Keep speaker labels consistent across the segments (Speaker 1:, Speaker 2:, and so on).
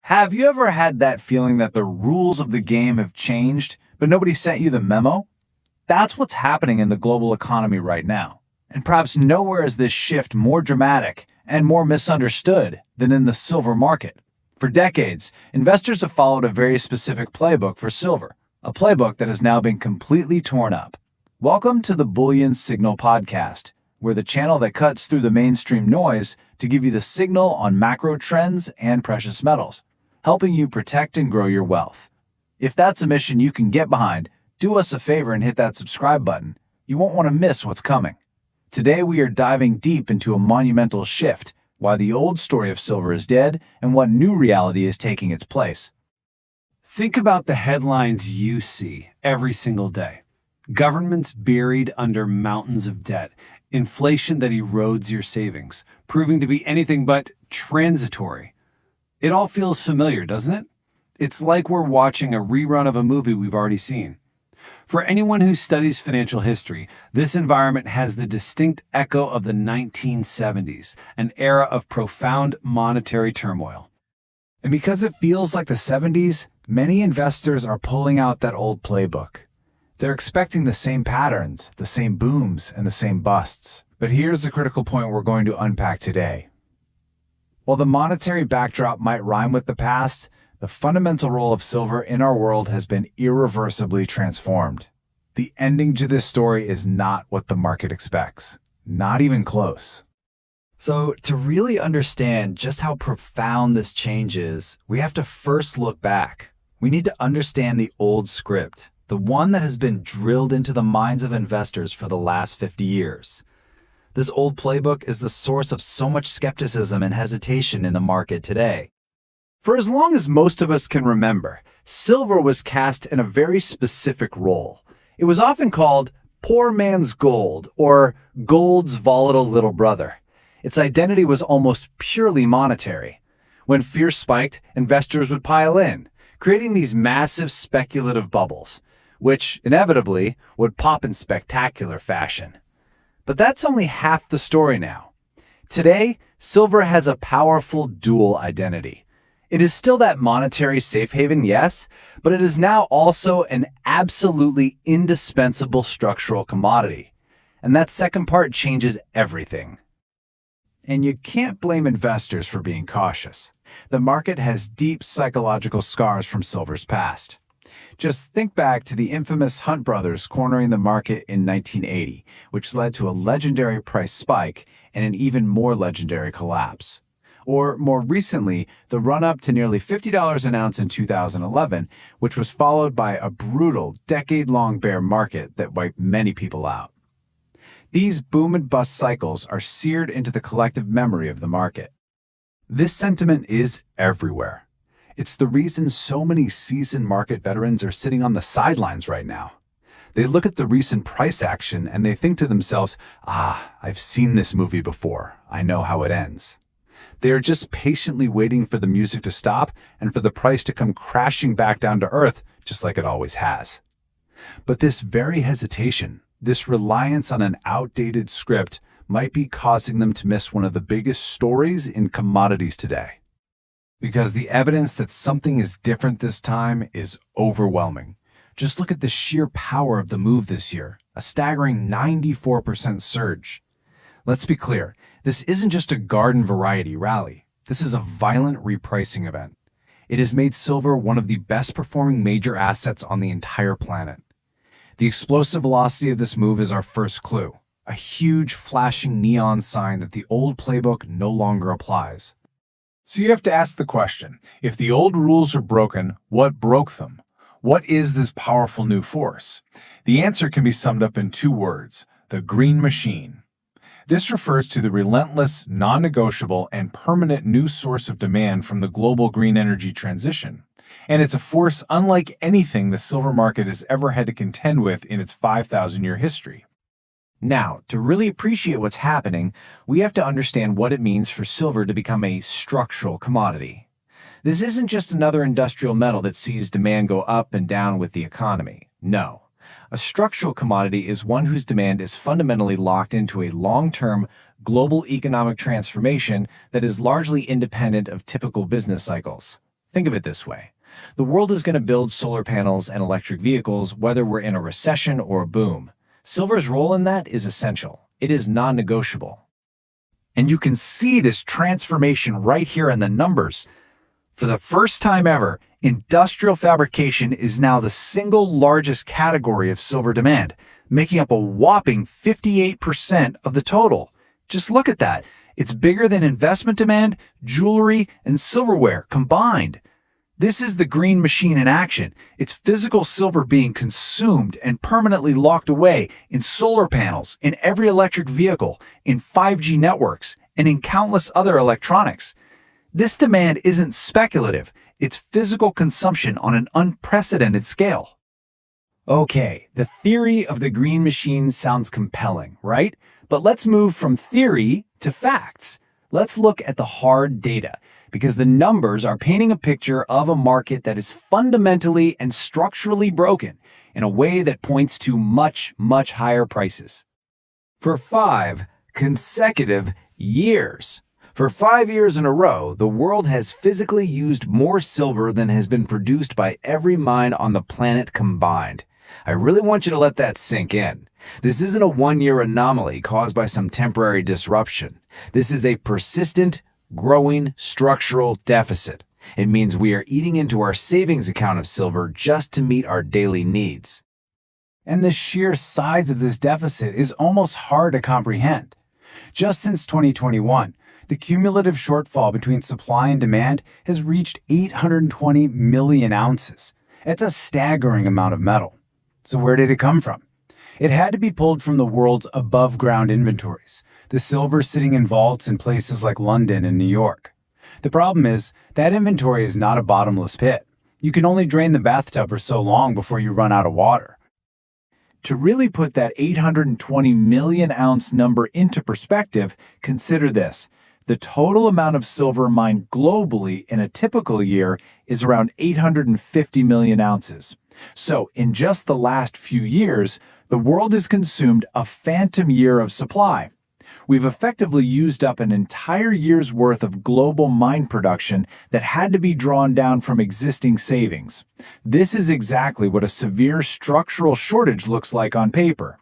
Speaker 1: Have you ever had that feeling that the rules of the game have changed, but nobody sent you the memo? That's what's happening in the global economy right now. And perhaps nowhere is this shift more dramatic and more misunderstood than in the silver market. For decades, investors have followed a very specific playbook for silver, a playbook that has now been completely torn up. Welcome to the Bullion Signal podcast. We're the channel that cuts through the mainstream noise to give you the signal on macro trends and precious metals, helping you protect and grow your wealth. If that's a mission you can get behind, do us a favor and hit that subscribe button. You won't want to miss what's coming. Today we are diving deep into a monumental shift, why the old story of silver is dead, and what new reality is taking its place.
Speaker 2: Think about the headlines you see every single day. Governments buried under mountains of debt, inflation that erodes your savings, proving to be anything but transitory. It all feels familiar, doesn't it? It's like we're watching a rerun of a movie we've already seen. For anyone who studies financial history, this environment has the distinct echo of the 1970s, an era of profound monetary turmoil.
Speaker 1: And because it feels like the 70s, many investors are pulling out that old playbook. They're expecting the same patterns, the same booms, and the same busts. But here's the critical point we're going to unpack today. While the monetary backdrop might rhyme with the past, the fundamental role of silver in our world has been irreversibly transformed. The ending to this story is not what the market expects. Not even close.
Speaker 3: So, to really understand just how profound this change is, we have to first look back. We need to understand the old script, the one that has been drilled into the minds of investors for the last 50 years. This old playbook is the source of so much skepticism and hesitation in the market today.
Speaker 1: For as long as most of us can remember, silver was cast in a very specific role. It was often called poor man's gold or gold's volatile little brother. Its identity was almost purely monetary. When fear spiked, investors would pile in, creating these massive speculative bubbles, which inevitably would pop in spectacular fashion. But that's only half the story now. Today, silver has a powerful dual identity. It is still that monetary safe haven, yes, but it is now also an absolutely indispensable structural commodity. And that second part changes everything. And you can't blame investors for being cautious. The market has deep psychological scars from silver's past. Just think back to the infamous Hunt brothers cornering the market in 1980, which led to a legendary price spike and an even more legendary collapse. Or more recently, the run-up to nearly $50 an ounce in 2011, which was followed by a brutal, decade-long bear market that wiped many people out. These boom and bust cycles are seared into the collective memory of the market. This sentiment is everywhere. It's the reason so many seasoned market veterans are sitting on the sidelines right now. They look at the recent price action and they think to themselves, I've seen this movie before. I know how it ends. They are just patiently waiting for the music to stop and for the price to come crashing back down to earth, just like it always has. But this very hesitation, this reliance on an outdated script, might be causing them to miss one of the biggest stories in commodities today. Because the evidence that something is different this time is overwhelming. Just look at the sheer power of the move this year, a staggering 94% surge. Let's be clear, this isn't just a garden variety rally. This is a violent repricing event. It has made silver one of the best performing major assets on the entire planet. The explosive velocity of this move is our first clue, a huge flashing neon sign that the old playbook no longer applies.
Speaker 4: So you have to ask the question, if the old rules are broken, what broke them? What is this powerful new force? The answer can be summed up in two words, the green machine. This refers to the relentless, non-negotiable, and permanent new source of demand from the global green energy transition. And it's a force unlike anything the silver market has ever had to contend with in its 5,000-year history.
Speaker 1: Now, to really appreciate what's happening, we have to understand what it means for silver to become a structural commodity. This isn't just another industrial metal that sees demand go up and down with the economy. No. A structural commodity is one whose demand is fundamentally locked into a long-term global economic transformation that is largely independent of typical business cycles.
Speaker 2: Think of it this way. The world is going to build solar panels and electric vehicles whether we're in a recession or a boom. Silver's role in that is essential. It is non-negotiable.
Speaker 1: And you can see this transformation right here in the numbers. For the first time ever, industrial fabrication is now the single largest category of silver demand, making up a whopping 58% of the total. Just look at that. It's bigger than investment demand, jewelry, and silverware combined. This is the green machine in action. It's physical silver being consumed and permanently locked away in solar panels, in every electric vehicle, in 5G networks, and in countless other electronics. This demand isn't speculative. It's physical consumption on an unprecedented scale.
Speaker 2: Okay, the theory of the green machine sounds compelling, right? But let's move from theory to facts. Let's look at the hard data, because the numbers are painting a picture of a market that is fundamentally and structurally broken in a way that points to much, much higher prices.
Speaker 3: For 5 consecutive years. For 5 years in a row, the world has physically used more silver than has been produced by every mine on the planet combined. I really want you to let that sink in. This isn't a one-year anomaly caused by some temporary disruption. This is a persistent, growing structural deficit. It means we are eating into our savings account of silver just to meet our daily needs.
Speaker 2: And the sheer size of this deficit is almost hard to comprehend. Just since 2021, the cumulative shortfall between supply and demand has reached 820 million ounces. It's a staggering amount of metal. So where did it come from? It had to be pulled from the world's above-ground inventories, the silver sitting in vaults in places like London and New York. The problem is, that inventory is not a bottomless pit. You can only drain the bathtub for so long before you run out of water. To really put that 820 million ounce number into perspective, consider this. The total amount of silver mined globally in a typical year is around 850 million ounces. So, in just the last few years, the world has consumed a phantom year of supply. We've effectively used up an entire year's worth of global mine production that had to be drawn down from existing savings. This is exactly what a severe structural shortage looks like on paper.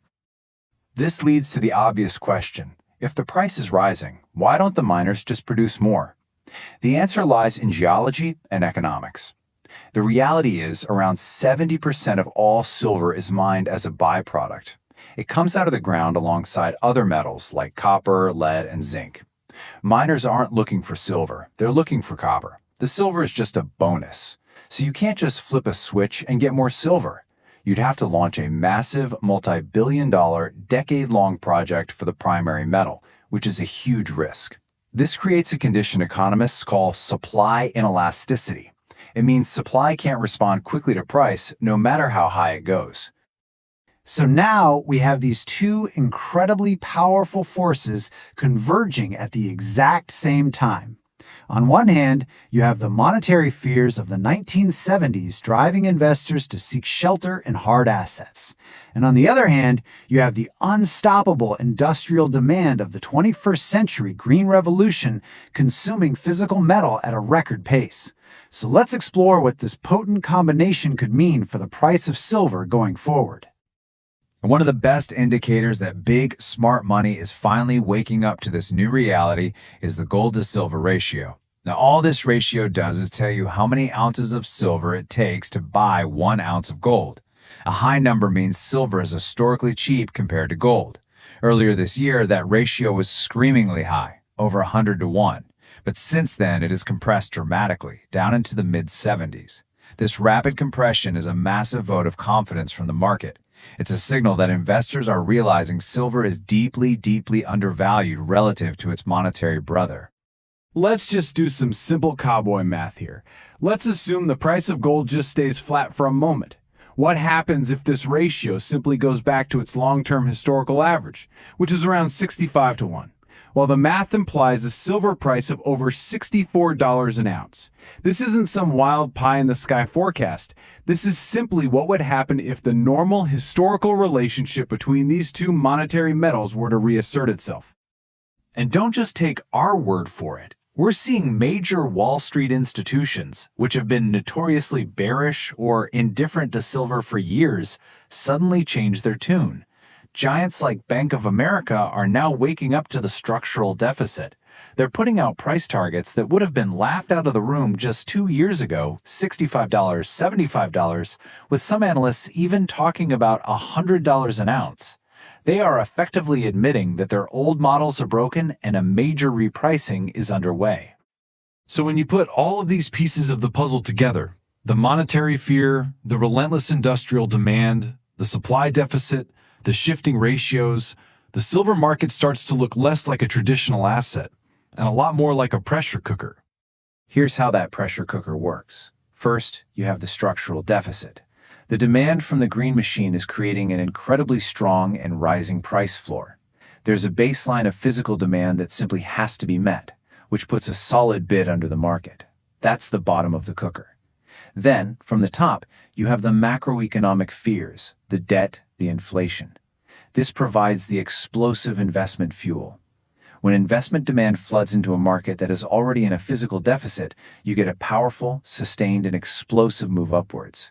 Speaker 5: This leads to the obvious question. If the price is rising, why don't the miners just produce more? The answer lies in geology and economics. The reality is around 70% of all silver is mined as a byproduct. It comes out of the ground alongside other metals like copper, lead, and zinc. Miners aren't looking for silver, they're looking for copper. The silver is just a bonus. So you can't just flip a switch and get more silver. You'd have to launch a massive, multi-billion-dollar, decade-long project for the primary metal, which is a huge risk. This creates a condition economists call supply inelasticity. It means supply can't respond quickly to price, no matter how high it goes.
Speaker 2: So now we have these two incredibly powerful forces converging at the exact same time. On one hand, you have the monetary fears of the 1970s driving investors to seek shelter in hard assets. And on the other hand, you have the unstoppable industrial demand of the 21st century green revolution consuming physical metal at a record pace. So let's explore what this potent combination could mean for the price of silver going forward.
Speaker 3: One of the best indicators that big, smart money is finally waking up to this new reality is the gold to silver ratio. Now, all this ratio does is tell you how many ounces of silver it takes to buy 1 ounce of gold. A high number means silver is historically cheap compared to gold. Earlier this year, that ratio was screamingly high, over 100 to 1. But since then, it has compressed dramatically, down into the mid-70s. This rapid compression is a massive vote of confidence from the market. It's a signal that investors are realizing silver is deeply, deeply undervalued relative to its monetary brother.
Speaker 2: Let's just do some simple cowboy math here. Let's assume the price of gold just stays flat for a moment. What happens if this ratio simply goes back to its long-term historical average, which is around 65 to 1? Well, the math implies a silver price of over $64 an ounce. This isn't some wild pie-in-the-sky forecast. This is simply what would happen if the normal historical relationship between these two monetary metals were to reassert itself.
Speaker 3: And don't just take our word for it. We're seeing major Wall Street institutions, which have been notoriously bearish or indifferent to silver for years, suddenly change their tune. Giants like Bank of America are now waking up to the structural deficit. They're putting out price targets that would have been laughed out of the room just 2 years ago, $65, $75, with some analysts even talking about $100 an ounce. They are effectively admitting that their old models are broken and a major repricing is underway.
Speaker 2: So when you put all of these pieces of the puzzle together, the monetary fear, the relentless industrial demand, the supply deficit, the shifting ratios, the silver market starts to look less like a traditional asset and a lot more like a pressure cooker.
Speaker 5: Here's how that pressure cooker works. First, you have the structural deficit. The demand from the green machine is creating an incredibly strong and rising price floor. There's a baseline of physical demand that simply has to be met, which puts a solid bid under the market. That's the bottom of the cooker. Then, from the top, you have the macroeconomic fears, the debt, the inflation. This provides the explosive investment fuel. When investment demand floods into a market that is already in a physical deficit, you get a powerful, sustained, and explosive move upwards.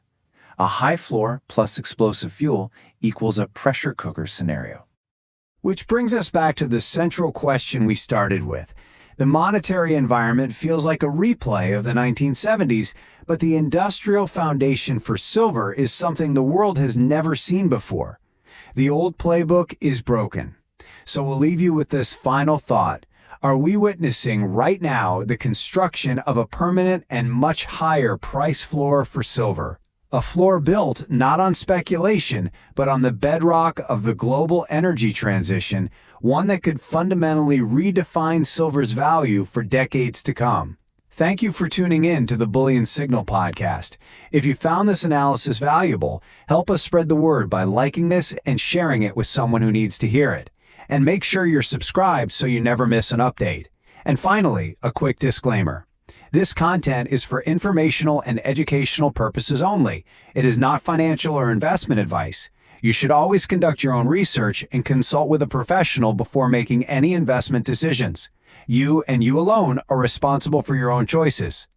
Speaker 5: A high floor plus explosive fuel equals a pressure cooker scenario.
Speaker 1: Which brings us back to the central question we started with. The monetary environment feels like a replay of the 1970s, but the industrial foundation for silver is something the world has never seen before. The old playbook is broken. So we'll leave you with this final thought. Are we witnessing right now the construction of a permanent and much higher price floor for silver? A floor built not on speculation, but on the bedrock of the global energy transition, one that could fundamentally redefine silver's value for decades to come. Thank you for tuning in to the Bullion Signal podcast. If you found this analysis valuable, help us spread the word by liking this and sharing it with someone who needs to hear it. And make sure you're subscribed so you never miss an update. And finally, a quick disclaimer. This content is for informational and educational purposes only. It is not financial or investment advice. You should always conduct your own research and consult with a professional before making any investment decisions. You and you alone are responsible for your own choices.